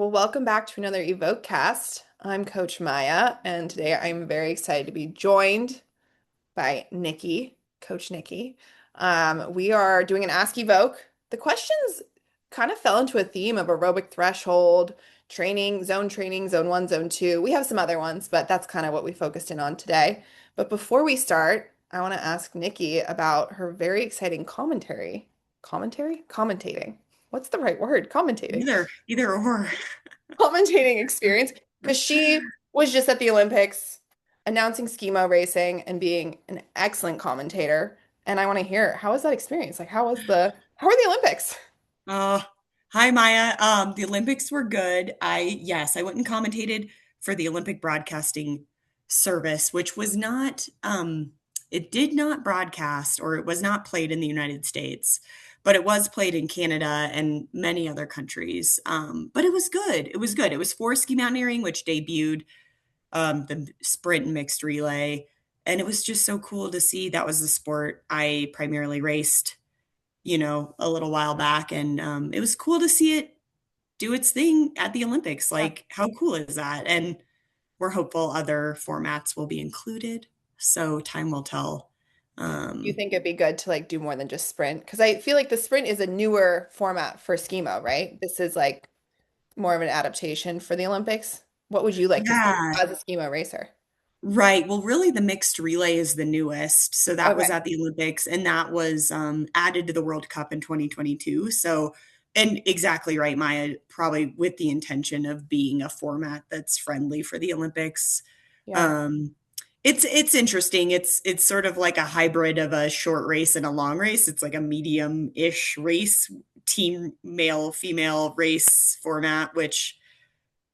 Well, welcome back to another Evoke cast. I'm Coach Maya, and today I'm very excited to be joined by Nikki, Coach Nikki. We are doing an Ask Evoke. The questions kind of fell into a theme of aerobic threshold, training, zone one, zone two. We have some other ones, but that's kind of what we focused in on today. But before we start, I want to ask Nikki about her very exciting commentary. Commentary? Commentating. What's the right word? Commentating. Either or. Commentating experience because she was just at the Olympics announcing skimo racing and being an excellent commentator. And I want to hear, how was that experience? Like, how were the Olympics? Uh, Hi Maya. The Olympics were good. Yes, I went and commentated for the Olympic Broadcasting Service, which was not it did not broadcast or it was not played in the United States, but it was played in Canada and many other countries. But it was good. It was good. It was for ski mountaineering, which debuted the sprint and mixed relay. And it was just so cool to see. That was the sport I primarily raced, a little while back. And it was cool to see it do its thing at the Olympics. Yeah. Like, how cool is that? And we're hopeful other formats will be included. So time will tell. You Um, think it'd be good to like do more than just sprint? Because I feel like the sprint is a newer format for skimo, right? This is like more of an adaptation for the Olympics. What would you like to see yeah, as a skimo racer? right. Well, really, the mixed relay is the newest. So that was Okay. at the Olympics, and that was added to the World Cup in 2022. So, and exactly right, Maya, probably with the intention of being a format that's friendly for the Olympics. Yeah. Um, it's interesting. It's sort of like a hybrid of a short race and a long race. It's like a medium-ish race, team male female race format, which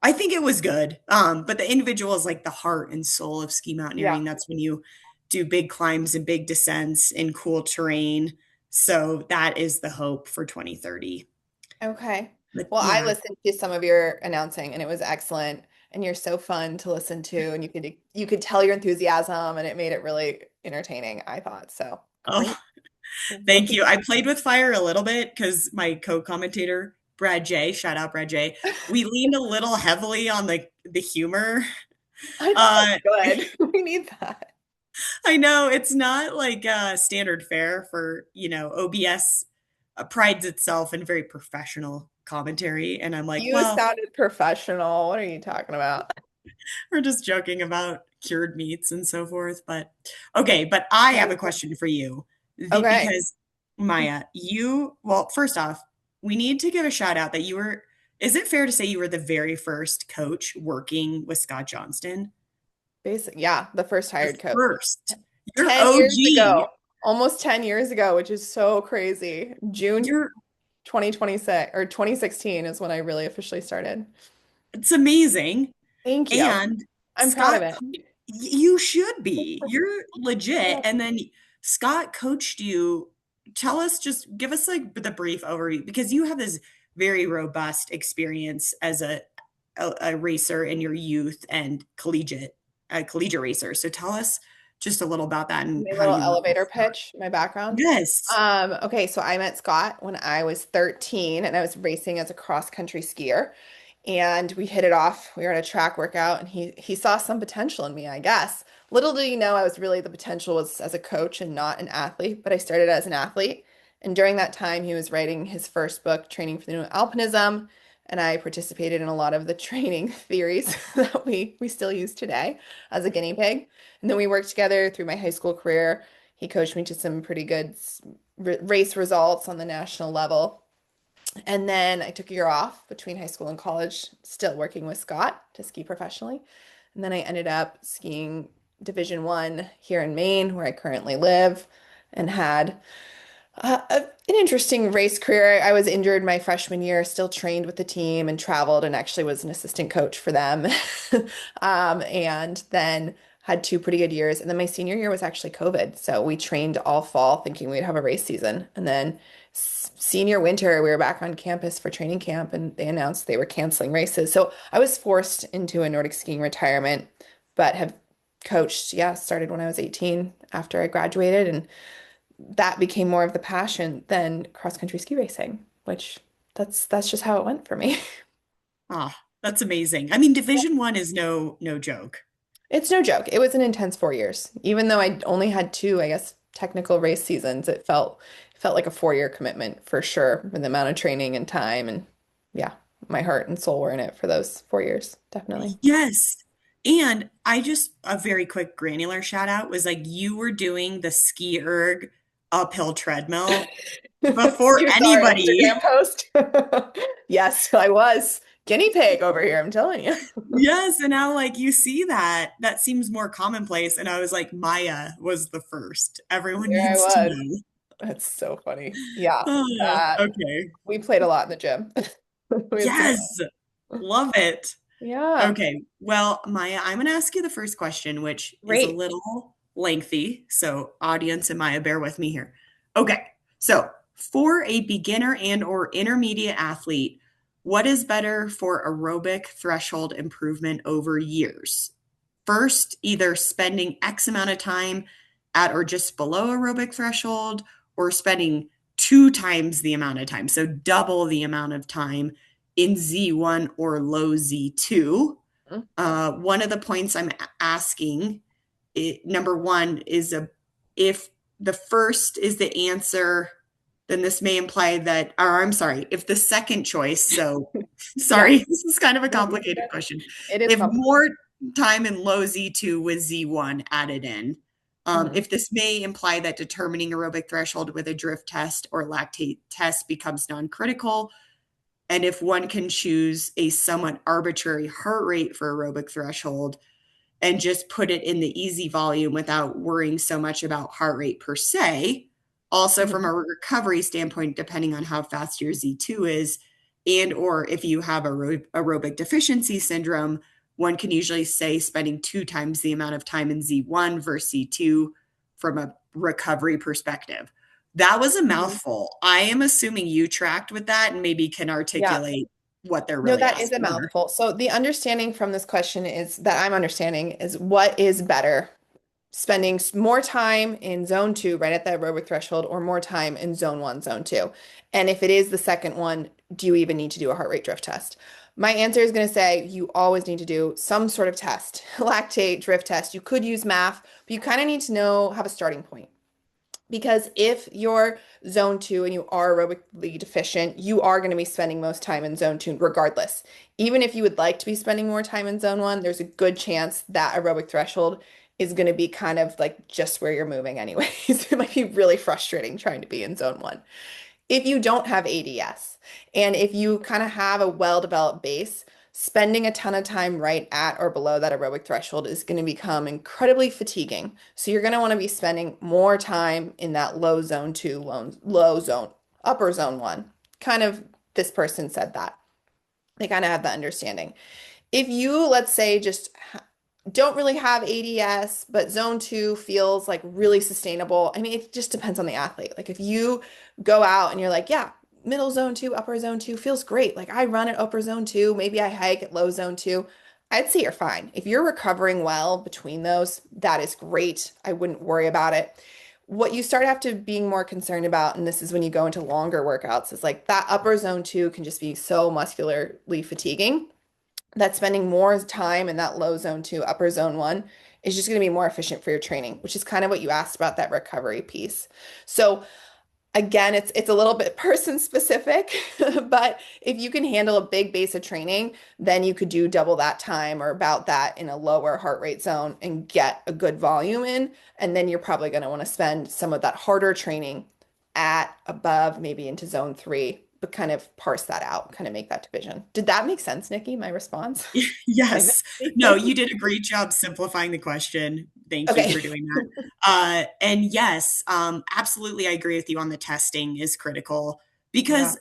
I think it was good. But the individual is like the heart and soul of ski Yeah. mountaineering. That's when you do big climbs and big descents in cool terrain. So that is the hope for 2030. Okay. But Well, I yeah. listened to some of your announcing and it was excellent. And you're so fun to listen to and you could tell your enthusiasm and it made it really entertaining, I thought. So great. Oh, Love thank to you. I played with fire a little bit because my co-commentator, Brad J, shout out Brad J, we leaned a little heavily on the humor. I think Uh, that's good. We need that. I know it's not like standard fare for, OBS prides itself in very professional commentary. And I'm like, You well, sounded professional. What are you talking about? we're just joking about cured meats and so forth. But okay, but I That have was a question for you okay. because Maya, well, first off, we need to give a shout out that is it fair to say you were the very first coach working with Scott Johnston? Yeah, the first The hired coach. first. You're 10 years OG. ago, almost 10 years ago, which is so crazy. June You're 2026 or 2016 is when I really officially started. It's amazing. Thank you. And I'm proud of Scott, it. you should be. You're legit. And then Scott coached you. Just give us like the brief overview because you have this very robust experience as a racer in your youth and collegiate racer. So tell us just a little about that and My how little you work with elevator Scott. pitch, my background. Yes. Okay, so I met Scott when I was 13 and I was racing as a cross-country skier. And we hit it off. We were at a track workout and he saw some potential in me, I guess. Little did he know I was really the potential was as a coach and not an athlete, but I started as an athlete. And during that time, he was writing his first book, Training for the New Alpinism, and I participated in a lot of the training theories that we still use today as a guinea pig. And then we worked together through my high school career. He coached me to some pretty good race results on the national level. And then I took a year off between high school and college, still working with Scott to ski professionally. And then I ended up skiing Division 1 here in Maine, where I currently live, and had an interesting race career. I was injured my freshman year, still trained with the team and traveled and actually was an assistant coach for them. And then had two pretty good years. And then my senior year was actually COVID. So we trained all fall thinking we'd have a race season. And then senior winter, we were back on campus for training camp and they announced they were canceling races. So I was forced into a Nordic skiing retirement, but have coached, yeah, started when I was 18 after I graduated. And that became more of the passion than cross country ski racing, which that's just how it went for me. Ah, that's amazing. I mean, Division 1 is no joke. It's no joke. It was an intense 4 years. Even though I only had two, I guess, technical race seasons, it felt like a 4 year commitment for sure, with the amount of training and time and yeah, my heart and soul were in it for those 4 years, definitely. Yes. And I just, a very quick granular shout out was like you were doing the ski erg uphill treadmill before You saw our anybody. Instagram post? Yes, I was. Guinea pig over here, I'm telling you. Yes. And now, like, you see that, that seems more commonplace. And I was like, Maya was the first. Everyone There I needs to was. know. That's so funny. Yeah, Ah, that okay. we played a lot in the gym. We had some Yes. Love it. Yeah, Okay. Well, Maya, I'm going to ask you the first question, which is a great. little lengthy. So, audience and Maya, bear with me here. Okay. So, for a beginner and or intermediate athlete, what is better for aerobic threshold improvement over years? First, either spending X amount of time at or just below aerobic threshold, or spending two times the amount of time, so double the amount of time in Z1 or low Z2. One of the points I'm asking, number one, is if the first is the answer, then this may imply that, or I'm sorry, if the second choice, so Yeah, sorry, this is kind of a no, you're complicated good. question. It is If complicated. more time in low Z2 with Z1 added in, Mhm. if this may imply that determining aerobic threshold with a drift test or lactate test becomes non-critical, and if one can choose a somewhat arbitrary heart rate for aerobic threshold and just put it in the easy volume without worrying so much about heart rate per se, also from Mhm. a recovery standpoint, depending on how fast your Z2 is, and or if you have aerobic deficiency syndrome, one can usually say spending two times the amount of time in Z1 versus Z2 from a recovery perspective. That was a Mhm. mouthful. I am assuming you tracked with that and maybe can Yeah. articulate what they're No, really that is a asking here. mouthful. So the understanding from this question is that I'm understanding is what is better, spending more time in zone two, right at that aerobic threshold, or more time in zone one, zone two. And if it is the second one, do you even need to do a heart rate drift test? My answer is going to say you always need to do some sort of test, lactate, drift test. You could use math, but you kind of need to know, have a starting point. Because if you're zone two and you are aerobically deficient, you are going to be spending most time in zone two regardless. Even if you would like to be spending more time in zone one, there's a good chance that aerobic threshold is going to be kind of like just where you're moving anyways. It might be really frustrating trying to be in zone one. If you don't have ADS and if you kind of have a well-developed base, spending a ton of time right at or below that aerobic threshold is going to become incredibly fatiguing. So you're going to want to be spending more time in that low zone two, low zone, upper zone one. Kind of this person said that. They kind of have the understanding. If you, let's say, just don't really have ADS, but zone two feels like really sustainable. I mean, it just depends on the athlete. Like if you go out and you're like, yeah, middle zone two, upper zone two feels great. Like I run at upper zone two, maybe I hike at low zone two. I'd say you're fine. If you're recovering well between those, that is great. I wouldn't worry about it. What you start after being more concerned about, and this is when you go into longer workouts, is like that upper zone two can just be so muscularly fatiguing that spending more time in that low zone two, upper zone one is just going to be more efficient for your training, which is kind of what you asked about that recovery piece. So again, it's a little bit person specific, but if you can handle a big base of training, then you could do double that time or about that in a lower heart rate zone and get a good volume in. And then you're probably going to want to spend some of that harder training at above, maybe into zone three, but kind of parse that out, kind of make that division. Did that make sense, Nikki, my response? I Yes. No, think. you did a great job simplifying the question. Thank you Okay. for doing that. And yes, absolutely, I agree with you on the testing is critical Yeah. because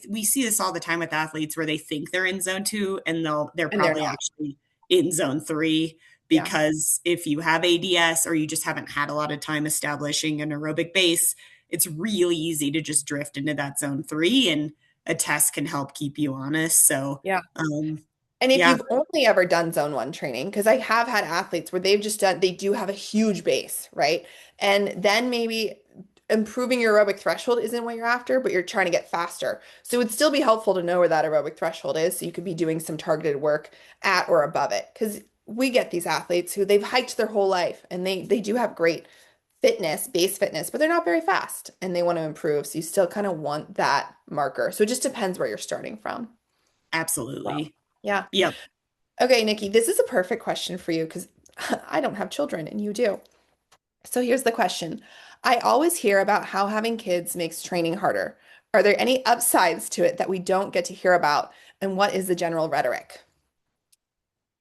we see this all the time with athletes where they think they're in zone two and they're And they're probably not. actually in zone three Yeah. because if you have ADS or you just haven't had a lot of time establishing an aerobic base, it's really easy to just drift into that zone three and a test can help keep you honest. So, Yeah. um, And if yeah. you've only ever done zone one training, because I have had athletes where they've just done, they do have a huge base, right? And then maybe improving your aerobic threshold isn't what you're after, but you're trying to get faster. So it would still be helpful to know where that aerobic threshold is so you could be doing some targeted work at or above it. Because we get these athletes who they've hiked their whole life and they do have great fitness, base fitness, but they're not very fast and they want to improve. So you still kind of want that marker. So it just depends where you're starting from. Wow. Absolutely. Yeah. Yep. Okay, Nikki, this is a perfect question for you because I don't have children and you do. So here's the question. I always hear about how having kids makes training harder. Are there any upsides to it that we don't get to hear about? And what is the general rhetoric?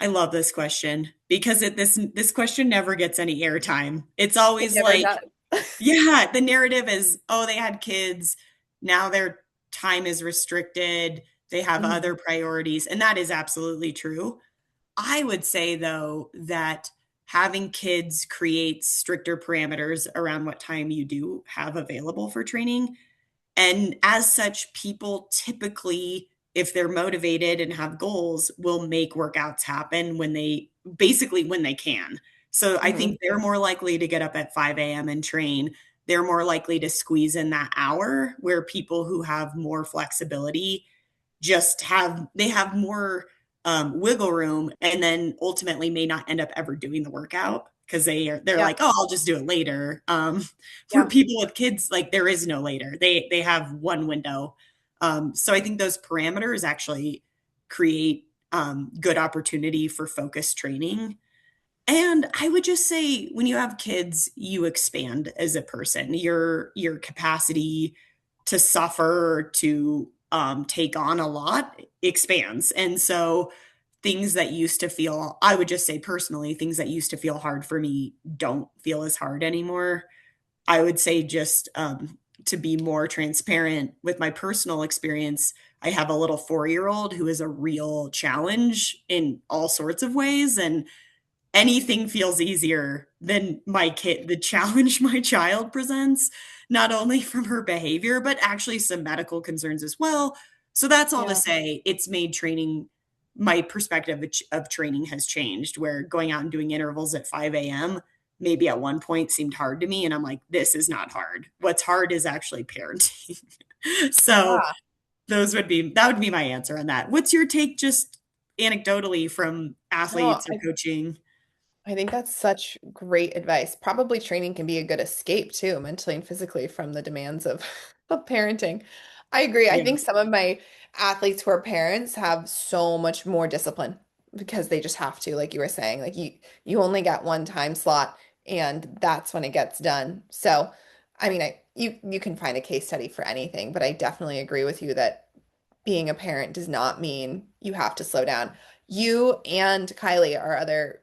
I love this question because this question never gets any airtime. It's It always never like, does. yeah, the narrative is, oh, they had kids, now their time is restricted, they have other Mhm. priorities, and that is absolutely true. I would say though that having kids creates stricter parameters around what time you do have available for training. And as such, people typically, if they're motivated and have goals, will make workouts happen when they basically when they can. So I Mhm. think they're more likely to get up at 5 a.m. and train. They're more likely to squeeze in that hour where people who have more flexibility just have they have more wiggle room and then ultimately may not end up ever doing the workout because they're Yeah. like, oh, I'll just do it later. For Yeah. people with kids, like there is no later. They have one window. So I think those parameters actually create good opportunity for focused training. And I would just say when you have kids, you expand as a person. Your capacity to suffer, to take on a lot expands. And so things that used to feel, I would just say personally, things that used to feel hard for me don't feel as hard anymore. I would say just to be more transparent with my personal experience, I have a little 4-year old who is a real challenge in all sorts of ways. And anything feels easier than my kid, the challenge my child presents, not only from her behavior, but actually some medical concerns as well. So that's all to Yeah. say, it's made training, my perspective of training has changed, where going out and doing intervals at 5 a.m. maybe at one point seemed hard to me. And I'm like, this is not hard. What's hard is actually parenting. So Yeah. that would be my answer on that. What's your take just anecdotally from No, athletes or coaching? I think that's such great advice. Probably training can be a good escape too, mentally and physically from the demands of, of parenting. I agree. I Yeah. think some of my athletes who are parents have so much more discipline because they just have to, like you were saying. Like you only got one time slot and that's when it gets done. So, I mean, you can find a case study for anything, but I definitely agree with you that being a parent does not mean you have to slow down. You and Kylie, our other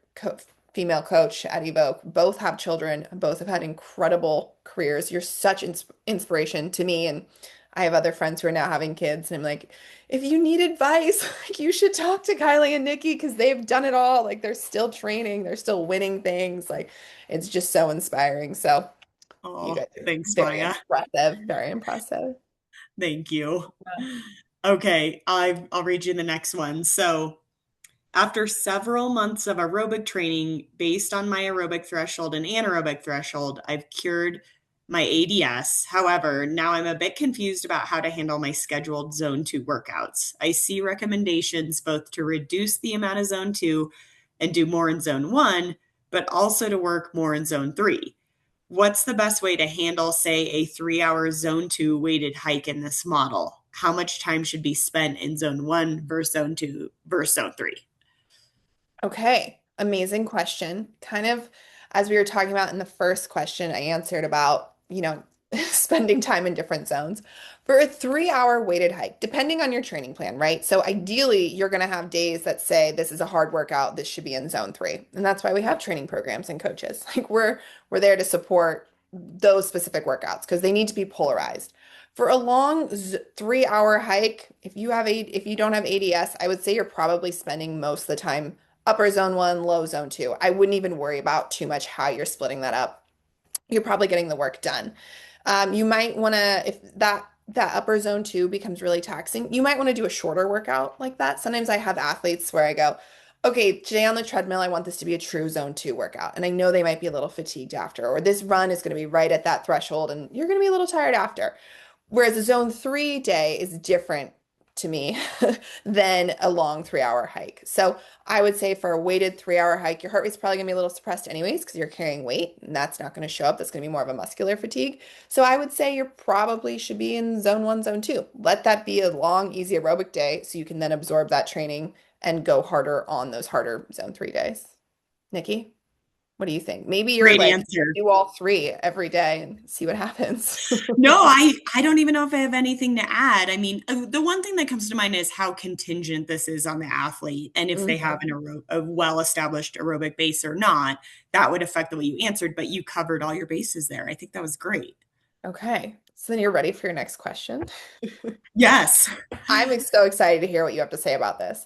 female coach at Evoke, both have children, both have had incredible careers. You're such inspiration to me. And I have other friends who are now having kids. And I'm like, if you need advice, like, you should talk to Kylie and Nikki because they've done it all. Like they're still training, they're still winning things. Like it's just so inspiring. So you Oh, guys are thanks, very Maya. impressive, very impressive. Thank you. Okay, I'll read you the next one. So, after several months of aerobic training based on my aerobic threshold and anaerobic threshold, I've cured my ADS. However, now I'm a bit confused about how to handle my scheduled zone 2 workouts. I see recommendations both to reduce the amount of zone 2 and do more in zone 1, but also to work more in zone 3. What's the best way to handle, say, a 3 hour zone 2 weighted hike in this model? How much time should be spent in zone 1 versus zone 2 versus zone 3? Okay, amazing question. Kind of as we were talking about in the first question, I answered about, spending time in different zones. For a 3 hour weighted hike, depending on your training plan, right? So ideally, you're going to have days that say this is a hard workout, this should be in zone 3. And that's why we have training programs and coaches. Like we're there to support those specific workouts because they need to be polarized. For a long 3 hour hike, if you don't have ADS, I would say you're probably spending most of the time upper zone 1, low zone 2. I wouldn't even worry about too much how you're splitting that up. You're probably getting the work done. You might want to, if that upper zone 2 becomes really taxing, you might want to do a shorter workout like that. Sometimes I have athletes where I go, okay, today on the treadmill, I want this to be a true zone two workout. And I know they might be a little fatigued after, or this run is going to be right at that threshold and you're going to be a little tired after. Whereas a zone three day is different to me than a long 3 hour hike. So I would say for a weighted 3 hour hike, your heart rate's probably gonna be a little suppressed anyways because you're carrying weight and that's not going to show up. That's going to be more of a muscular fatigue. So I would say you probably should be in zone one, zone two. Let that be a long, easy aerobic day so you can then absorb that training and go harder on those harder zone three days. Nikki, what do you think? Maybe you're Great like, answer. do all three every day and see what happens. No, I don't even know if I have anything to add. I mean, the one thing that comes to mind is how contingent this is on the athlete, and if they have Mhm. a well-established aerobic base or not, that would affect the way you answered. But you covered all your bases there. I think that was great. Okay, so then you're ready for your next question. Yes. So excited to hear what you have to say about this.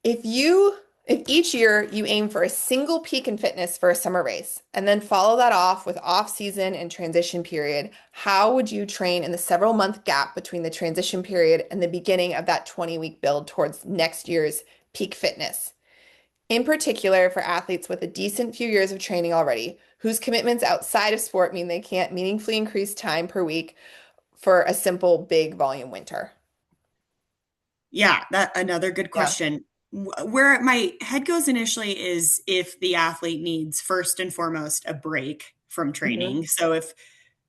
If you, if each year you aim for a single peak in fitness for a summer race and then follow that off with off season and transition period, how would you train in the several month gap between the transition period and the beginning of that 20-week build towards next year's peak fitness? In particular, for athletes with a decent few years of training already, whose commitments outside of sport mean they can't meaningfully increase time per week for a simple big volume winter. Yeah, that another good Yeah. question. Where my head goes initially is if the athlete needs first and foremost a break from Hmm. training. So if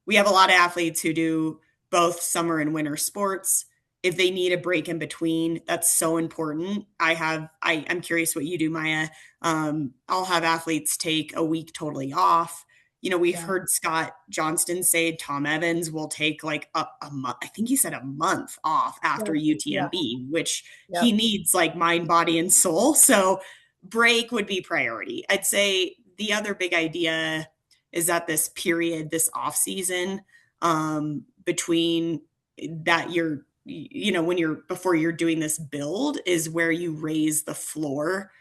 we have a lot of athletes who do both summer and winter sports, if they need a break in between, that's so important. I'm curious what you do, Maya. I'll have athletes take a week totally off. You know, we've Yeah. heard Scott Johnston say Tom Evans will take like a month, I think he said a month off after Yeah. Yeah. UTMB, which he Yep. needs like mind, body, and soul. So break would be priority. I'd say the other big idea is that this period, this off season, between that when you're before you're doing this build is where you raise the floor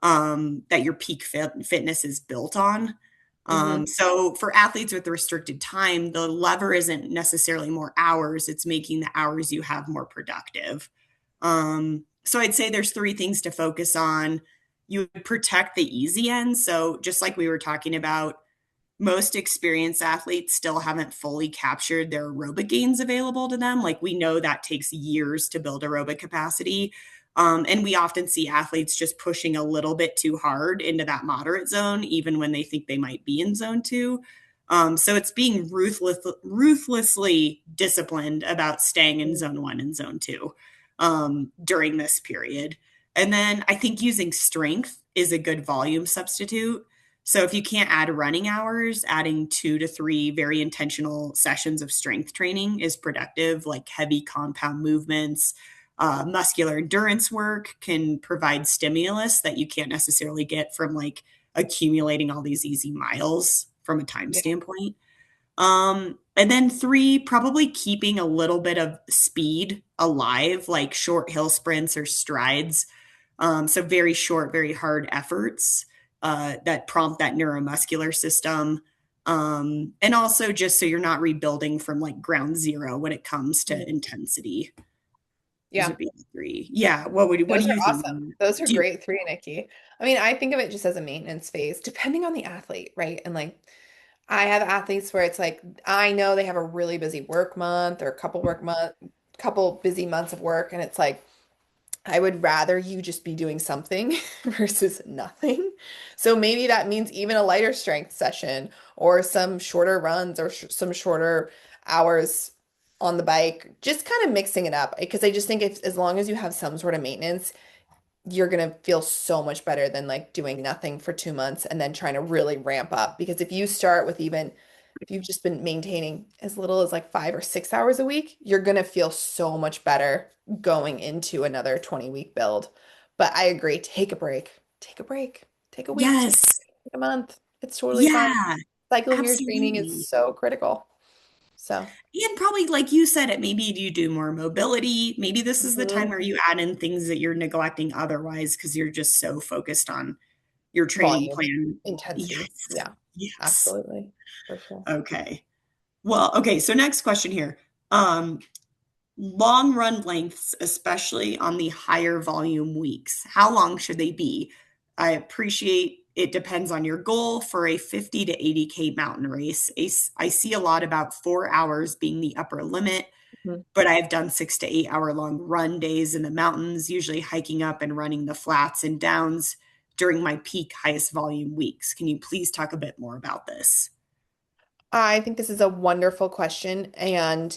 that your fitness is built on. Hmm. So for athletes with restricted time, the lever isn't necessarily more hours, it's making the hours you have more productive. So I'd say there's three things to focus on. You would protect the easy end. So just like we were talking about, most experienced athletes still haven't fully captured their aerobic gains available to them. Like we know that takes years to build aerobic capacity. And we often see athletes just pushing a little bit too hard into that moderate zone, even when they think they might be in zone two. So it's being ruthlessly disciplined about staying in zone one and zone two during this period. And then I think using strength is a good volume substitute. So if you can't add running hours, adding 2 to 3 very intentional sessions of strength training is productive, like heavy compound movements. Muscular endurance work can provide stimulus that you can't necessarily get from like accumulating all these easy miles from a time Yeah. standpoint. And then three, probably keeping a little bit of speed alive, like short hill sprints or strides. So very short, very hard efforts that prompt that neuromuscular system. And also just so you're not rebuilding from like ground zero when it comes to intensity. Those Yeah. would be the three. Yeah. What Those do are you think? awesome. Those are Do you, great three, Nikki. I mean, I think of it just as a maintenance phase, depending on the athlete, right? And like, I have athletes where it's like, I know they have a really busy work month or a couple busy months of work, and it's like, I would rather you just be doing something versus nothing. So maybe that means even a lighter strength session or some shorter runs or some shorter hours on the bike, just kind of mixing it up. Because I just think if as long as you have some sort of maintenance, you're gonna feel so much better than like doing nothing for 2 months and then trying to really ramp up. Because if you start with even if you've just been maintaining as little as like 5 or 6 hours a week, you're gonna feel so much better going into another 20-week build. But I agree, take a break. Take a break. Take a week, yes. take a month. It's totally fine. Yeah, Cycling your training is absolutely. so critical. So, And probably, like you said, it maybe you do more mobility. Maybe this is the time mhm. where you add in things that you're neglecting otherwise because you're just so focused on your training Volume, plan. intensity. Yes. Yeah, Yes. absolutely. For sure. Okay. Well, okay. So next question here. Um, long run lengths, especially on the higher volume weeks, how long should they be? I appreciate it depends on your goal for a 50 to 80K mountain race. I see a lot about 4 hours being the upper limit, Mhm. but I've done 6 to 8 hour long run days in the mountains, usually hiking up and running the flats and downs during my peak highest volume weeks. Can you please talk a bit more about this? I think this is a wonderful question, and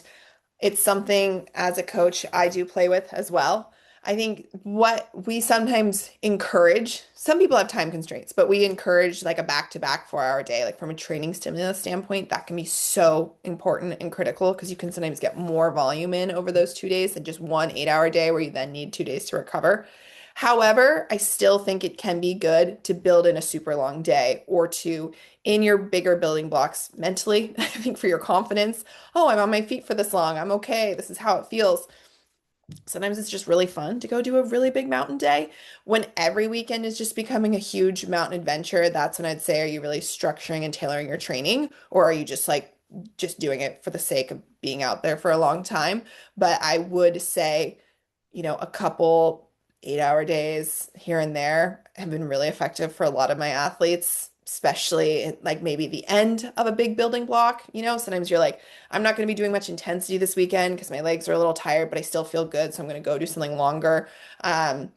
it's something as a coach I do play with as well. I think what we sometimes encourage, some people have time constraints, but we encourage like a back-to-back 4 hour day. Like from a training stimulus standpoint, that can be so important and critical because you can sometimes get more volume in over those 2 days than just one 8 hour day where you then need 2 days to recover. However, I still think it can be good to build in a super long day or to in your bigger building blocks mentally. I think for your confidence, oh, I'm on my feet for this long. I'm okay. This is how it feels. Sometimes it's just really fun to go do a really big mountain day. When every weekend is just becoming a huge mountain adventure, that's when I'd say, are you really structuring and tailoring your training? Or are you just like just doing it for the sake of being out there for a long time? But I would say, a couple 8 hour days here and there have been really effective for a lot of my athletes, especially like maybe the end of a big building block. Sometimes you're like, I'm not going to be doing much intensity this weekend because my legs are a little tired, but I still feel good. So I'm going to go do something longer. And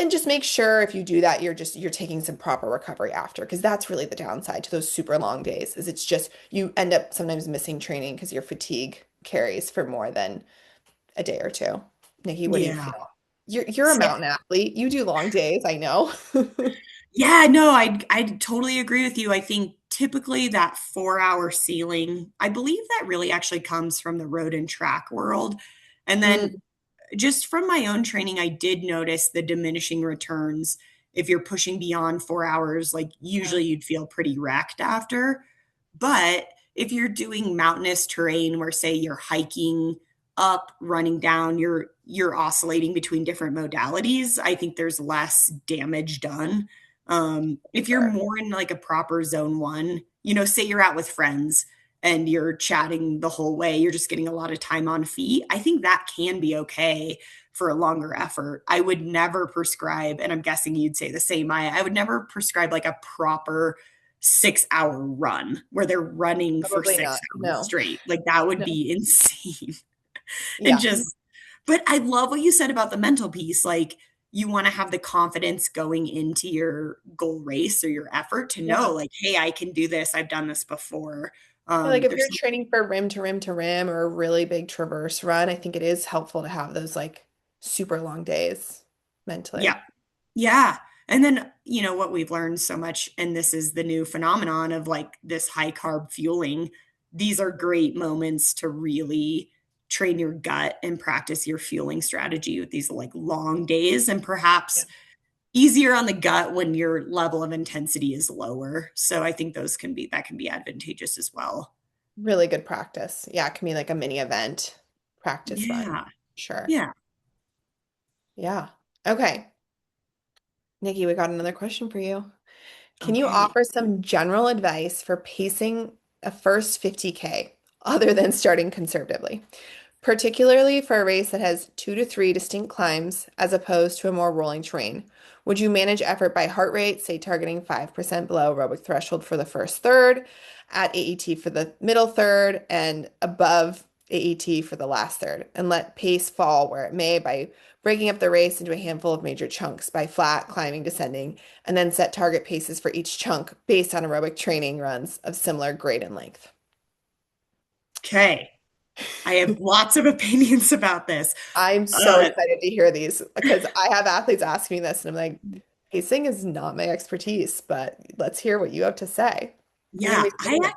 just make sure if you do that, you're taking some proper recovery after, because that's really the downside to those super long days, is it's just you end up sometimes missing training because your fatigue carries for more than a day or two. Nikki, what do you Yeah. feel? You're a mountain athlete. You do long days, I know. Yeah, no, I totally agree with you. I think typically that 4 hour ceiling, I believe that really actually comes from the road and track world. And then Mm, just from my own training, I did notice the diminishing returns. If you're pushing beyond 4 hours, like yeah, usually you'd feel pretty wrecked after. But if you're doing mountainous terrain where say you're hiking up, running down, you're oscillating between different modalities, I think there's less damage done. If you're sure. more in like a proper zone one, say you're out with friends and you're chatting the whole way, you're just getting a lot of time on feet. I think that can be okay for a longer effort. I would never prescribe, and I'm guessing you'd say the same, Maya, I would never prescribe like a proper 6 hour run where they're running for Probably six not. hours No. straight. Like that would No. be insane. And Yeah. just, but I love what you said about the mental piece. Like, you want to have the confidence going into your goal race or your effort to know, Yeah. like, hey, I can do this. I've done this before. Like if There's you're some, training for rim to rim to rim or a really big traverse run, I think it is helpful to have those like super long days yeah, mentally. yeah. And then, what we've learned so much, and this is the new phenomenon of like this high carb fueling, these are great moments to really train your gut and practice your fueling strategy with these like long days and Yeah. perhaps easier on the gut when your level of intensity is lower. So I think that can be advantageous as well. Really good practice. Yeah, it can be like a mini event practice run. Yeah. Sure. Yeah. Yeah. Okay. Nikki, we got another question for you. Can you Okay. offer some general advice for pacing a first 50K other than starting conservatively, particularly for a race that has 2 to 3 distinct climbs as opposed to a more rolling terrain? Would you manage effort by heart rate, say targeting 5% below aerobic threshold for the first third, at AET for the middle third, and above AET for the last third, and let pace fall where it may by breaking up the race into a handful of major chunks by flat, climbing, descending, and then set target paces for each chunk based on aerobic training runs of similar grade and length? Okay. I have lots of opinions about this. I'm so Uh, excited to hear these because I have athletes asking me this, and I'm like, pacing is not my expertise, but let's hear what you have to say. You're going yeah, to be sitting there.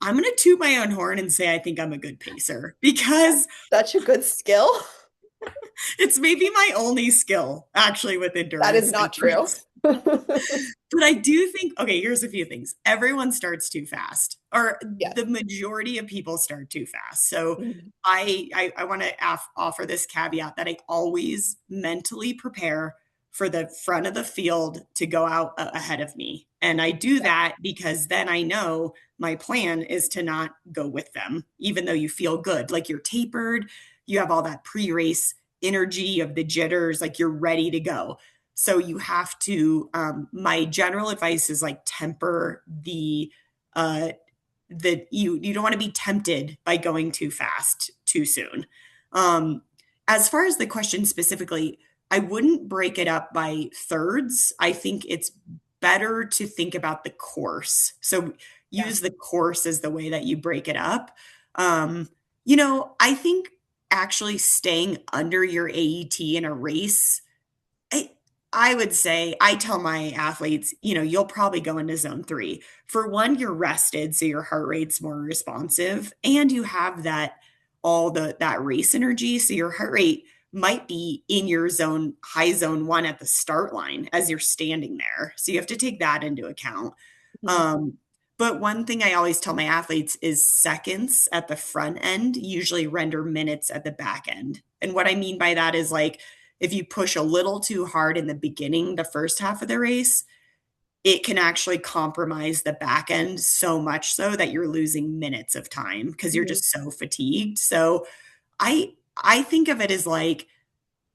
I'm going to toot my own horn and say I think I'm a good pacer That's because such a good skill. it's maybe my only skill actually with That is endurance not true. because but I do think, okay, here's a few things. Everyone starts too fast, or Yes. the majority of people start too fast. So Mhm. I want to offer this caveat that I always mentally prepare for the front of the field to go out ahead of me. And I do Yep. that because then I know my plan is to not go with them, even though you feel good, like you're tapered, you have all that pre-race energy of the jitters, like you're ready to go. So you have to, my general advice is like temper uh, you don't want to be tempted by going too fast too soon. Um, as far as the question specifically, I wouldn't break it up by thirds. I think it's better to think about the course. So Yeah. use the course as the way that you break it up. I think actually staying under your AET in a race, I I would say I tell my athletes, you'll probably go into zone 3. For one, you're rested, so your heart rate's more responsive, and you have that race energy, so your heart rate might be in your high zone 1 at the start line as you're standing there. So you have to take that into account. Mhm. Um, but one thing I always tell my athletes is seconds at the front end usually render minutes at the back end. And what I mean by that is like if you push a little too hard in the beginning, the first half of the race, it can actually compromise the back end so much so that you're losing minutes of time because you're Mhm. just so fatigued. So I think of it as like,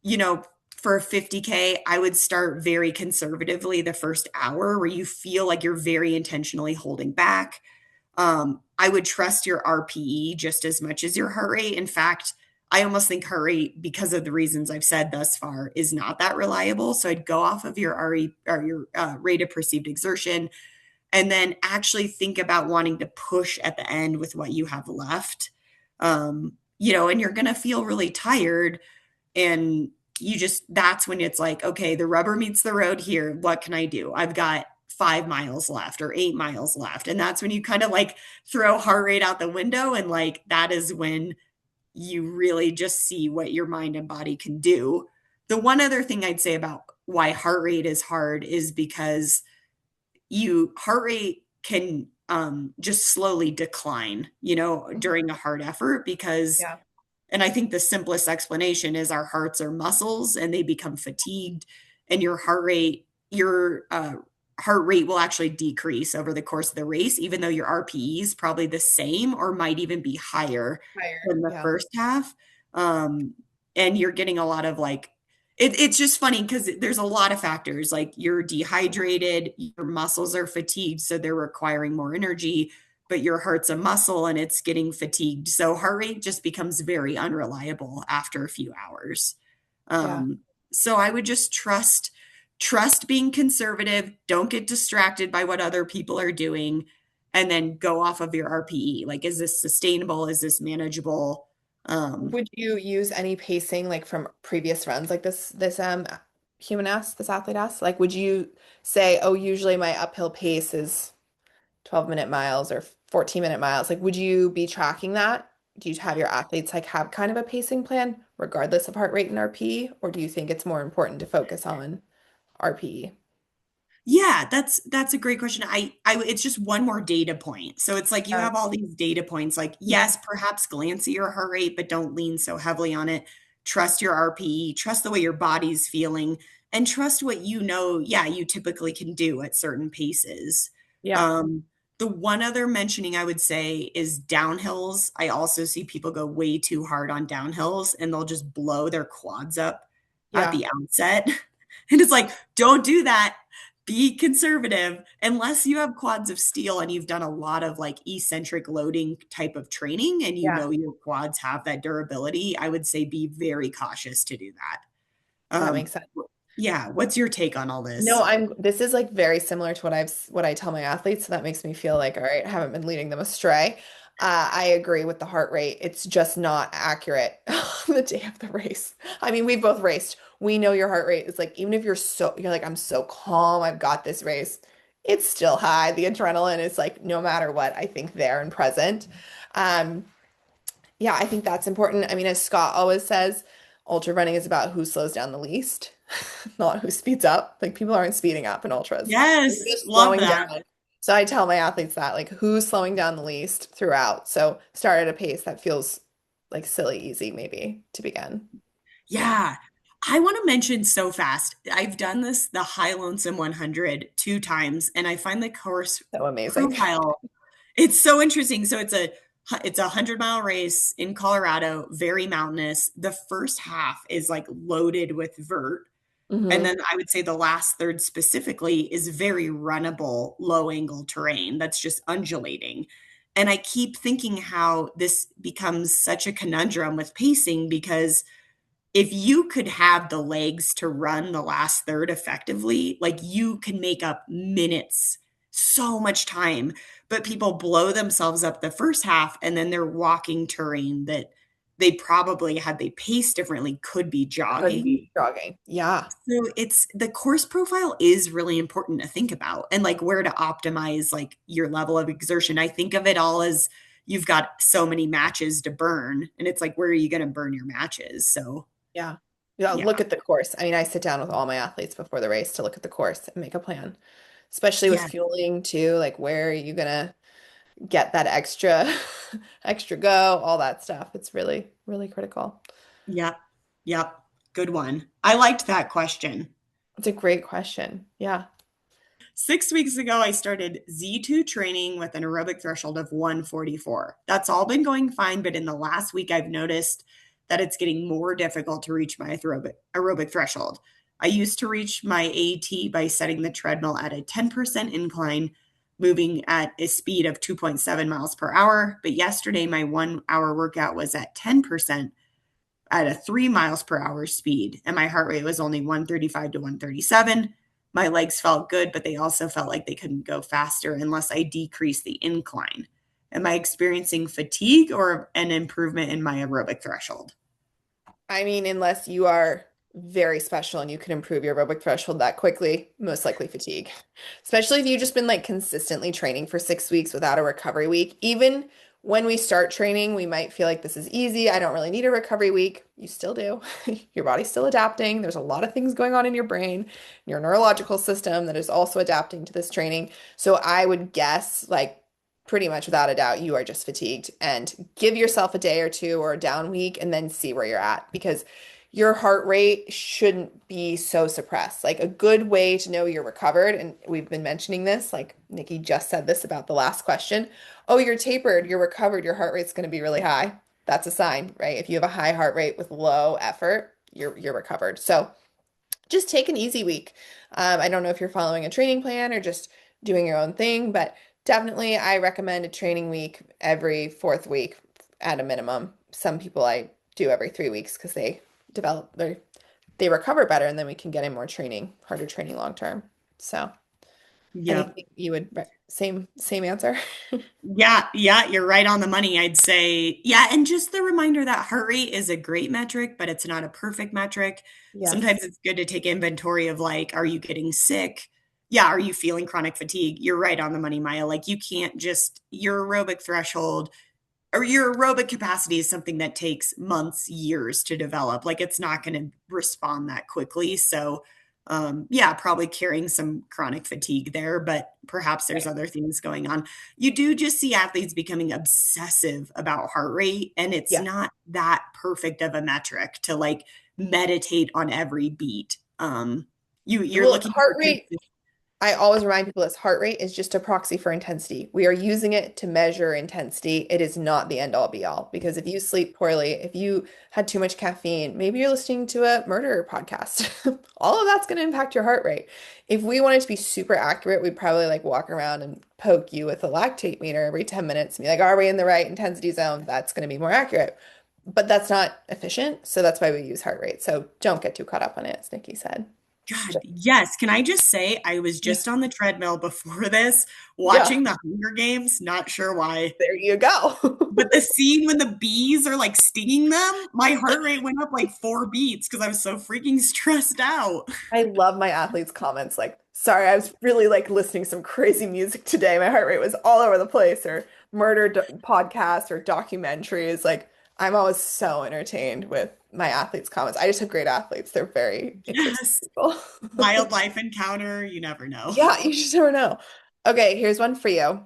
you know, for a 50K, I would start very conservatively the first hour where you feel like you're very intentionally holding back. I would trust your RPE just as much as your heart rate. In fact, I almost think heart rate, because of the reasons I've said thus far, is not that reliable. So I'd go off of your RE or your rate of perceived exertion, and then actually think about wanting to push at the end with what you have left. And you're going to feel really tired, and that's when it's like, okay, the rubber meets the road here. What can I do? I've got 5 miles left or 8 miles left. And that's when you kind of like throw heart rate out the window. And like that is when you really just see what your mind and body can do. The one other thing I'd say about why heart rate is hard is because heart rate can just slowly decline, during a hard effort because Yeah. and I think the simplest explanation is our hearts are muscles and they become fatigued, and your heart rate will actually decrease over the course of the race, even though your RPE is probably the same or might even be higher Higher. than the Yeah. first half. Um, and you're getting a lot of like, it's just funny because there's a lot of factors like you're dehydrated, your muscles are fatigued, so they're requiring more energy, but your heart's a muscle and it's getting fatigued. So heart rate just becomes very unreliable after a few hours. Yeah. Um, so I would just trust being conservative, don't get distracted by what other people are doing, and then go off of your RPE. Like, is this sustainable? Is this manageable? Um, Would you use any pacing like from previous runs like this human asked, this athlete asked? Like would you say, oh, usually my uphill pace is 12-minute miles or 14-minute miles? Like would you be tracking that? Do you have your athletes like have kind of a pacing plan regardless of heart rate and RPE, or do you think it's more important to focus on RPE? Yeah, that's a great question. It's just one more data point. So it's like you Yeah. have all these data points. Like, Mhm. yes, perhaps glance at your heart rate, but don't lean so heavily on it. Trust your RPE, trust the way your body's feeling, and trust what yeah, you typically can do at certain paces. Yeah. Um, the one other mentioning I would say is downhills. I also see people go way too hard on downhills and they'll just blow their quads up at Yeah. the outset. And it's like, don't do that, be conservative unless you have quads of steel and you've done a lot of like eccentric loading type of training and Yeah. your quads have that durability. I would say be very cautious to do that. That um makes sense. yeah, what's your take on all No, this? this is like very similar to what I tell my athletes, so that makes me feel like, all right, I haven't been leading them astray. I agree with the heart rate. It's just not accurate on the day of the race. I mean, we've both raced. We know your heart rate is like, even if you're like, I'm so calm, I've got this race, it's still high. The adrenaline is like, no matter what, I think there and present. Um, yeah, I think that's important. I mean, as Scott always says, ultra running is about who slows down the least, not who speeds up. Like people aren't speeding up in ultras. They're Yes, just love slowing that. down. So I tell my athletes that, like, who's slowing down the least throughout. So start at a pace that feels like silly easy, maybe to begin. Yeah. Yeah, I want to mention so fast, I've done the high lonesome 100 2 times, and I find the course So amazing. profile, it's so interesting. So it's a It's a 100-mile race in Colorado, very mountainous. The first half is like loaded with vert. And Hmm. then I would say the last third specifically is very runnable, low angle terrain that's just undulating. And I keep thinking how this becomes such a conundrum with pacing because if you could have the legs to run the last third effectively, like you can make up minutes, so much time. But people blow themselves up the first half and then they're walking terrain that they probably, had they paced differently, could be Could jogging. be jogging. Yeah. So it's the course profile is really important to think about and like where to optimize like your level of exertion. I think of it all as you've got so many matches to burn and it's like where are you going to burn your matches? So Yeah. Yeah. yeah. Look at the course. I mean, I sit down with all my athletes before the race to look at the course and make a plan, especially with Yeah. fueling too. Like, where are you gonna get that extra, extra go, all that stuff. It's really, really critical. Yep. Yep. Good one. I liked that question. It's a great question. Yeah. 6 weeks ago, I started Z2 training with an aerobic threshold of 144. That's all been going fine, but in the last week, I've noticed that it's getting more difficult to reach my aerobic threshold. I used to reach my AT by setting the treadmill at a 10% incline, moving at a speed of 2.7 miles per hour. But yesterday, my 1 hour workout was at 10% at a 3 miles per hour speed, and my heart rate was only 135 to 137. My legs felt good, but they also felt like they couldn't go faster unless I decreased the incline. Am I experiencing fatigue or an improvement in my aerobic threshold? I mean, unless you are very special and you can improve your aerobic threshold that quickly, most likely fatigue. Especially if you've just been like consistently training for 6 weeks without a recovery week. Even when we start training, we might feel like this is easy. I don't really need a recovery week. You still do. Your body's still adapting. There's a lot of things going on in your brain, your neurological system that is also adapting to this training. So I would guess like pretty much without a doubt, you are just fatigued and give yourself a day or two or a down week and then see where you're at because your heart rate shouldn't be so suppressed. Like a good way to know you're recovered, and we've been mentioning this, like Nikki just said this about the last question. Oh, you're tapered, you're recovered, your heart rate's going to be really high. That's a sign, right? If you have a high heart rate with low effort, you're recovered. So just take an easy week. I don't know if you're following a training plan or just doing your own thing, but definitely I recommend a training week every fourth week at a minimum. Some people I do every 3 weeks because they recover better and then we can get in more training, harder training long term. So Yep. anything you would same answer? Yeah, yeah, you're right on the money. I'd say, yeah, and just the reminder that heart rate is a great metric, but it's not a perfect metric. Yes. Sometimes it's good to take inventory of like, are you getting sick? Yeah, are you feeling chronic fatigue? You're right on the money, Maya. Like, you can't just, your aerobic threshold or your aerobic capacity is something that takes months, years to develop. Like, it's not going to respond that quickly. So, yeah, probably carrying some chronic fatigue there, but perhaps there's Right. other things going on. You do just see athletes becoming obsessive about heart rate, and it's Yes. not that perfect of a metric to like meditate on every beat. You're Well, looking heart for rate I always remind people this heart rate is just a proxy for intensity. We are using it to measure intensity. It is not the end all be all because if you sleep poorly, if you had too much caffeine, maybe you're listening to a murder podcast. All of that's going to impact your heart rate. If we wanted to be super accurate, we'd probably like walk around and poke you with a lactate meter every 10 minutes and be like, are we in the right intensity zone? That's going to be more accurate. But that's not efficient. So that's why we use heart rate. So don't get too caught up on it, as Nikki said. God, yes. Can I just say, I was Yeah. just on the treadmill before this, Yeah, watching the Hunger Games, not sure why. there you go. But the scene when the bees are like stinging them, my heart rate went up like 4 beats because I was so freaking stressed out. I love my athletes' comments like, sorry, I was really like listening to some crazy music today. My heart rate was all over the place, or podcasts or documentaries. Like, I'm always so entertained with my athletes' comments. I just have great athletes. They're very interesting Yes. people. Wildlife encounter, you never know. Yeah, you just never know. Okay, here's one for you.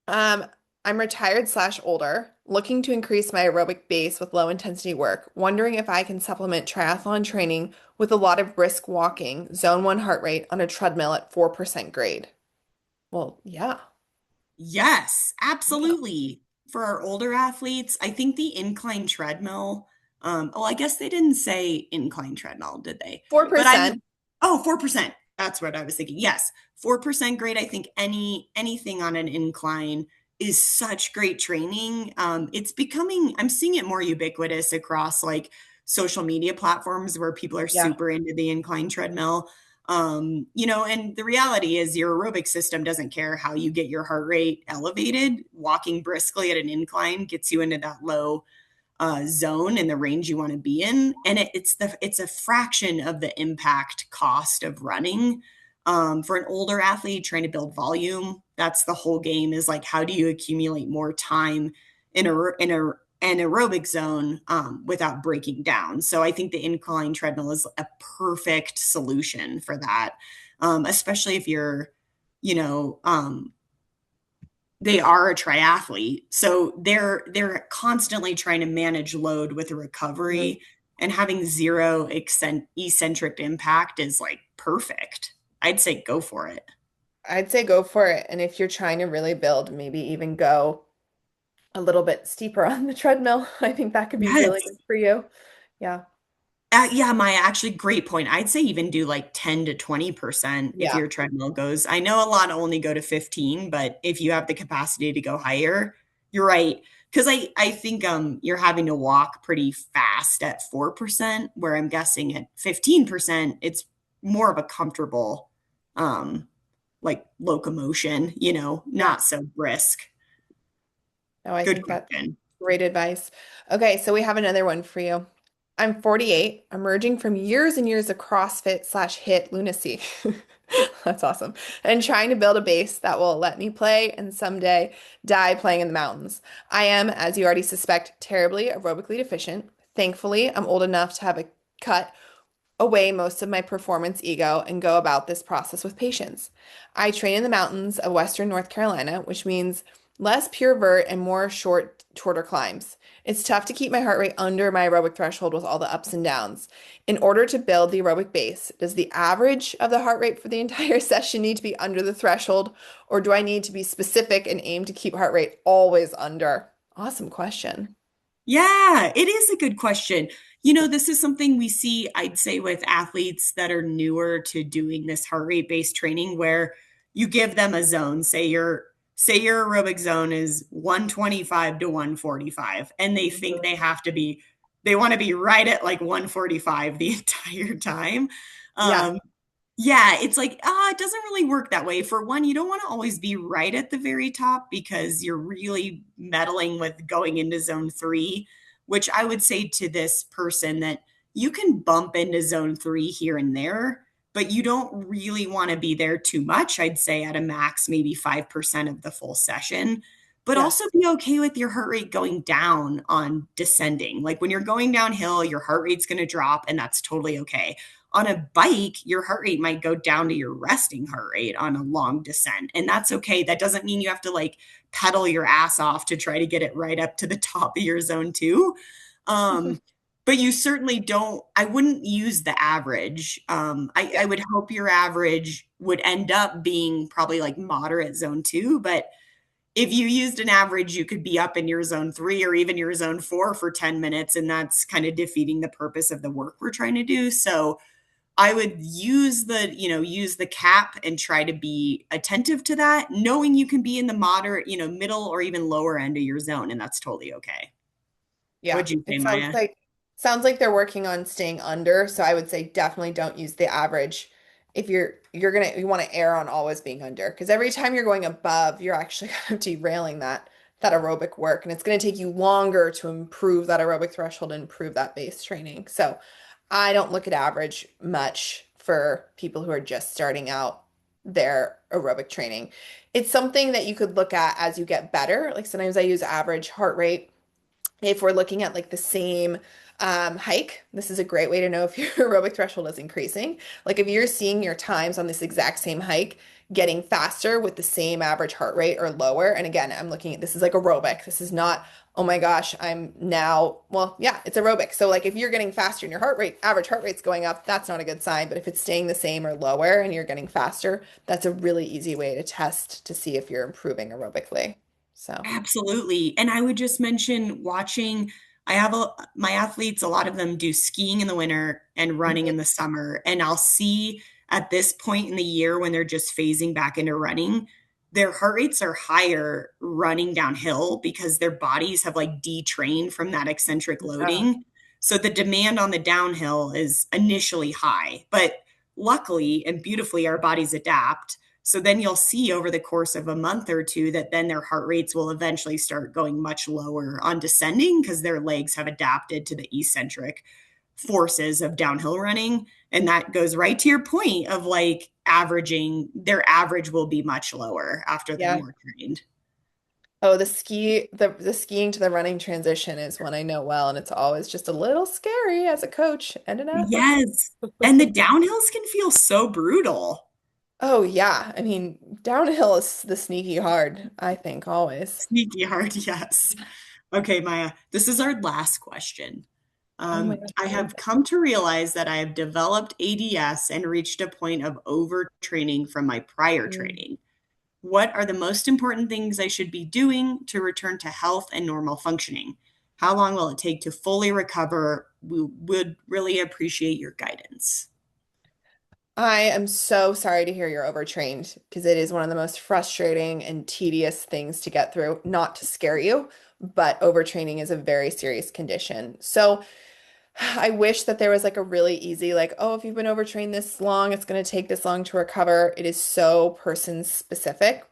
Um, I'm retired slash older, looking to increase my aerobic base with low intensity work, wondering if I can supplement triathlon training with a lot of brisk walking, zone one heart rate on a treadmill at 4% grade. Well, yeah. Yes, Yeah. absolutely. for our older athletes, I think the incline treadmill, well, I guess they didn't say incline treadmill, did they? But I would, 4%. oh, 4%. That's what I was thinking. Yes, 4% great. I think anything on an incline is such great training. It's becoming, I'm seeing it more ubiquitous across like social media platforms where people are Yeah. super into the incline treadmill. And the reality is your aerobic system doesn't care how you get your heart rate elevated. Walking briskly at an incline gets you into that low zone in the range you want to be in, and it's a fraction of the impact cost of running. For an older athlete trying to build volume, that's the whole game. Is like how do you accumulate more time in an aerobic zone without breaking down. So I think the incline treadmill is a perfect solution for that, especially if you're, you know, they are a triathlete, so they're constantly trying to manage load with a Mhm. recovery, and having zero eccentric impact is like perfect. I'd say go for it. I'd say go for it. And if you're trying to really build, maybe even go a little bit steeper on the treadmill. I think that could be really Yes. good for you. Yeah. Yeah, Maya, actually, great point. I'd say even do like 10 to 20% if Yeah. your treadmill goes. I know a lot only go to 15, but if you have the capacity to go higher, you're right. Because I think you're having to walk pretty fast at 4%, where I'm guessing at 15%, it's more of a comfortable um like locomotion, Yeah. not so brisk. No, I Good think that's question. great advice. Okay, so we have another one for you. I'm 48, emerging from years and years of CrossFit slash hit lunacy. That's awesome. And trying to build a base that will let me play and someday die playing in the mountains. I am, as you already suspect, terribly aerobically deficient. Thankfully, I'm old enough to have a cut away most of my performance ego and go about this process with patience. I train in the mountains of Western North Carolina, which means less pure vert and more shorter climbs. It's tough to keep my heart rate under my aerobic threshold with all the ups and downs. In order to build the aerobic base, does the average of the heart rate for the entire session need to be under the threshold, or do I need to be specific and aim to keep heart rate always under? Awesome question. Yeah, it is a good question. This is something we see, I'd say, with athletes that are newer to doing this heart rate based training where you give them a zone. Say your aerobic zone is 125 to 145, and they think Mhm. they want to be right at like 145 the entire time. Yeah, Um, yeah, it's like, it doesn't really work that way. For one, you don't want to always be right at the very top because you're really meddling with going into zone three, which I would say to this person that you can bump into zone three here and there, but you don't really want to be there too much. I'd say at a max, maybe 5% of the full session. But also yes, be okay with your heart rate going down on descending. Like when you're going downhill, your heart rate's going to drop, and that's totally okay. On a bike, your heart rate might go down to your resting heart rate on a long descent. And that's okay. That doesn't mean you have to like pedal your ass off to try to get it right up to the top of your zone two. Um, but you certainly don't, I wouldn't use the average. I yeah, would hope your average would end up being probably like moderate zone two. But if you used an average, you could be up in your zone three or even your zone four for 10 minutes. And that's kind of defeating the purpose of the work we're trying to do. So I would use the cap and try to be attentive to that, knowing you can be in the moderate, middle or even lower end of your zone, and that's totally okay. yeah. What'd you say, It Maya? sounds like they're working on staying under, so I would say definitely don't use the average if you want to err on always being under because every time you're going above, you're actually kind of derailing that aerobic work and it's going to take you longer to improve that aerobic threshold and improve that base training. So I don't look at average much for people who are just starting out their aerobic training. It's something that you could look at as you get better. Like sometimes I use average heart rate if we're looking at like the same hike. This is a great way to know if your aerobic threshold is increasing. Like if you're seeing your times on this exact same hike getting faster with the same average heart rate or lower. And again, I'm looking at this is like aerobic. This is not, oh my gosh, I'm now, well, yeah, it's aerobic. So like if you're getting faster and your heart rate, average heart rate's going up, that's not a good sign. But if it's staying the same or lower and you're getting faster, that's a really easy way to test to see if you're improving aerobically. So, Absolutely. And I would just mention watching, my athletes, a lot of them do skiing in the winter and running in the summer. And I'll see at this point in the year when they're just phasing back into running, their heart rates are higher running downhill because their bodies have like detrained from that eccentric yeah. loading. So the demand on the downhill is initially high, but luckily and beautifully, our bodies adapt. So then you'll see over the course of a month or two that then their heart rates will eventually start going much lower on descending because their legs have adapted to the eccentric forces of downhill running. And that goes right to your point of like averaging, their average will be much lower after they're Yeah. more trained. Oh, the skiing to the running transition is one I know well, and it's always just a little scary as a coach and an athlete. Yes. And the downhills can feel so brutal. Oh yeah. I mean, downhill is the sneaky hard, I think, always. Sneaky hard, yes. Okay, Maya, this is our last question. Oh my gosh, I what is have it? come to realize that I have developed ADS and reached a point of overtraining from my prior Mm. training. What are the most important things I should be doing to return to health and normal functioning? How long will it take to fully recover? We would really appreciate your guidance. I am so sorry to hear you're overtrained because it is one of the most frustrating and tedious things to get through. Not to scare you, but overtraining is a very serious condition. So I wish that there was like a really easy, like, oh, if you've been overtrained this long, it's going to take this long to recover. It is so person specific.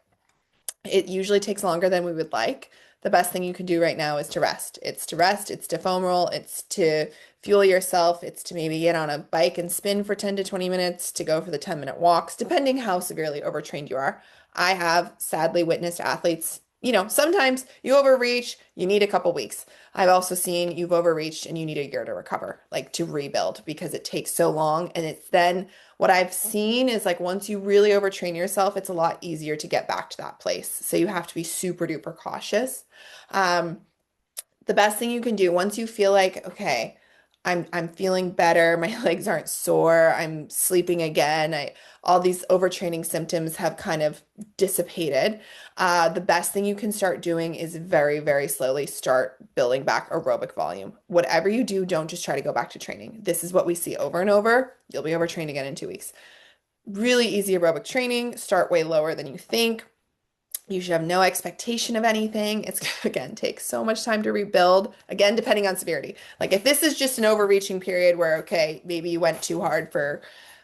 It usually takes longer than we would like. The best thing you can do right now is to rest. It's to rest, it's to foam roll, it's to fuel yourself, it's to maybe get on a bike and spin for 10 to 20 minutes, to go for the 10-minute walks, depending how severely overtrained you are. I have sadly witnessed athletes, sometimes you overreach, you need a couple weeks. I've also seen you've overreached and you need a year to recover, like to rebuild because it takes so long. And it's then what I've seen is like once you really overtrain yourself, it's a lot easier to get back to that place. So you have to be super duper cautious. Um, the best thing you can do once you feel like, okay, I'm feeling better, my legs aren't sore, I'm sleeping again, all these overtraining symptoms have kind of dissipated. The best thing you can start doing is very, very slowly start building back aerobic volume. Whatever you do, don't just try to go back to training. This is what we see over and over. You'll be overtrained again in 2 weeks. Really easy aerobic training, start way lower than you think. You should have no expectation of anything. It's again take so much time to rebuild. Again, depending on severity. Like if this is just an overreaching period where, okay, maybe you went too hard for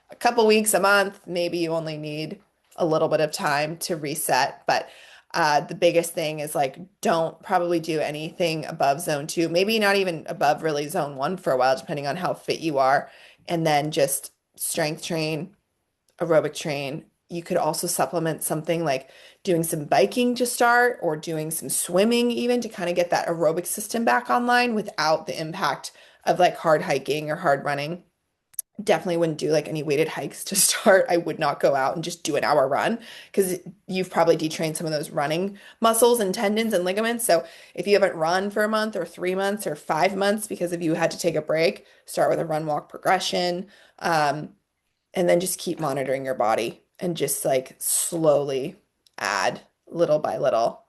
a couple weeks, a month, maybe you only need a little bit of time to reset. But the biggest thing is like don't probably do anything above zone two, maybe not even above really zone one for a while, depending on how fit you are. And then just strength train, aerobic train. You could also supplement something like doing some biking to start or doing some swimming even to kind of get that aerobic system back online without the impact of like hard hiking or hard running. Definitely wouldn't do like any weighted hikes to start. I would not go out and just do an hour run because you've probably detrained some of those running muscles and tendons and ligaments. So if you haven't run for a month or 3 months or 5 months because of you had to take a break, start with a run walk progression. And then just keep monitoring your body and just like slowly add little by little.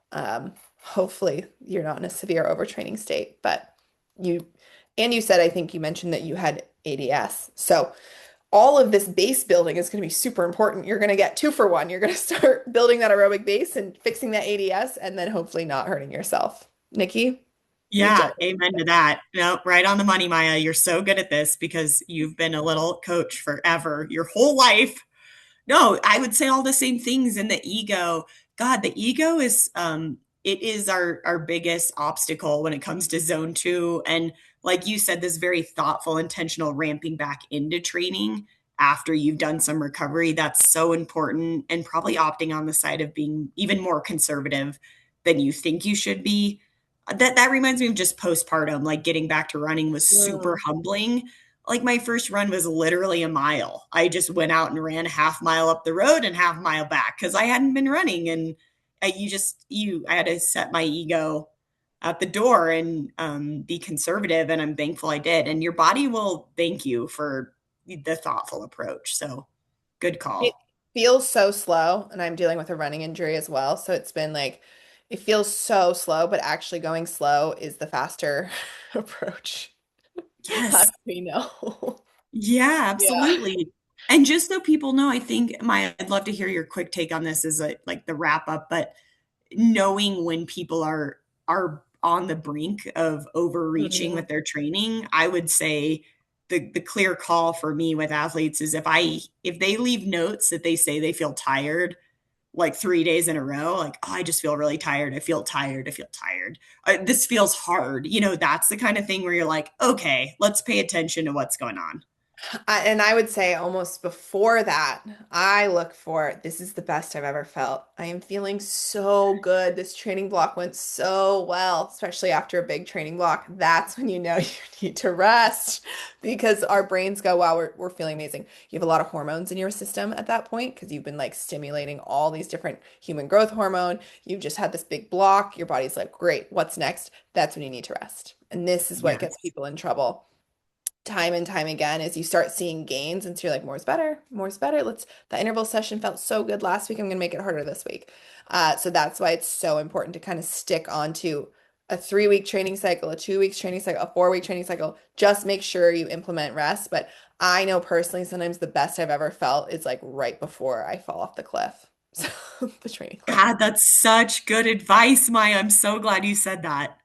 Hopefully you're not in a severe overtraining state, but you you said I think you mentioned that you had ADS. So all of this base building is going to be super important. You're going to get two for one. You're going to start building that aerobic base and fixing that ADS and then hopefully not hurting yourself. Nikki, you did Yeah, amen to that. No, right on the money, Maya. You're so good at this because you've been a little coach forever, your whole life. No, I would say all the same things in the ego. God, the ego is it is our biggest obstacle when it comes to zone 2 and like you said this very thoughtful intentional ramping back into training after you've done some recovery that's so important and probably opting on the side of being even more conservative than you think you should be. That reminds me of just postpartum like getting back to running was super Mm. humbling like my first run was literally a mile. I just went out and ran a half mile up the road and half mile back because I hadn't been running. And I had to set my ego at the door and be conservative. And I'm thankful I did. And your body will thank you for the thoughtful approach. So good It call. feels so slow, and I'm dealing with a running injury as well. So it's been like It feels so slow, but actually going slow is the faster approach, as Yes. we know. Yeah, Yeah. absolutely. And just so people know, I think Maya, I'd love to hear your quick take on this as a, like the wrap up, but knowing when people are on the brink of overreaching Mhm. with their training, I would say the clear call for me with athletes is if they leave notes that they say they feel tired like 3 days in a row, like, oh, I just feel really tired. I feel tired. I feel tired. This feels hard. That's the kind of thing where you're like, okay, let's pay attention to what's going on. And I would say almost before that, I look for this is the best I've ever felt. I am feeling so good. This training block went so well, especially after a big training block. That's when you know you need to rest because our brains go, wow, we're feeling amazing. You have a lot of hormones in your system at that point because you've been like stimulating all these different human growth hormone. You've just had this big block. Your body's like, great, what's next? That's when you need to rest. And this is what gets Yes. people in trouble time and time again is you start seeing gains and so you're like more's better, more's better. Let's The interval session felt so good last week, I'm gonna make it harder this week. So that's why it's so important to kind of stick onto a 3 week training cycle, a 2 week training cycle, a 4 week training cycle. Just make sure you implement rest. But I know personally sometimes the best I've ever felt is like right before I fall off the cliff. So the training cliff. God, that's such good advice, Maya. I'm so glad you said that.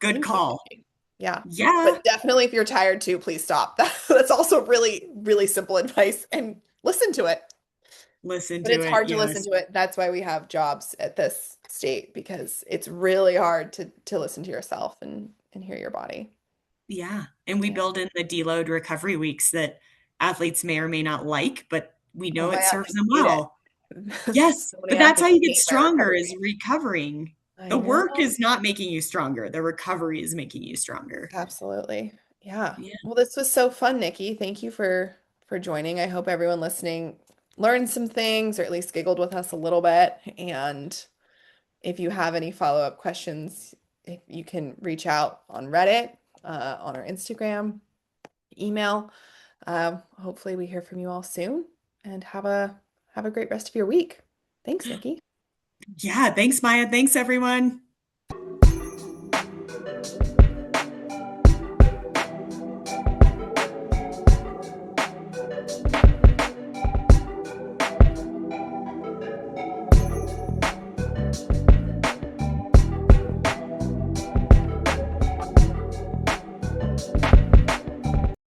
Good Thank you, call. Nikki. Yeah. Yeah, But definitely if you're tired too, please stop. That's also really, really simple advice and listen to it. listen But to it's it. hard to listen Yes. to it. That's why we have jobs at this state because it's really hard to listen to yourself and hear your body. Yeah. And we Yeah. build in the deload recovery weeks that athletes may or may not like, but we Oh, know my it serves athletes them hate it. well. Yes. So many But that's how athletes you get hate my stronger recovery is week. recovering. I The work know. is not making you stronger. The recovery is making you stronger. Absolutely. Yeah. Yeah. Well, this was so fun, Nikki. Thank you for joining. I hope everyone listening learned some things or at least giggled with us a little bit. And if you have any follow-up questions, if you can reach out on Reddit, on our Instagram, email. Hopefully we hear from you all soon and have a great rest of your week. Thanks, Nikki. Yeah. Thanks, Maya. Thanks, everyone.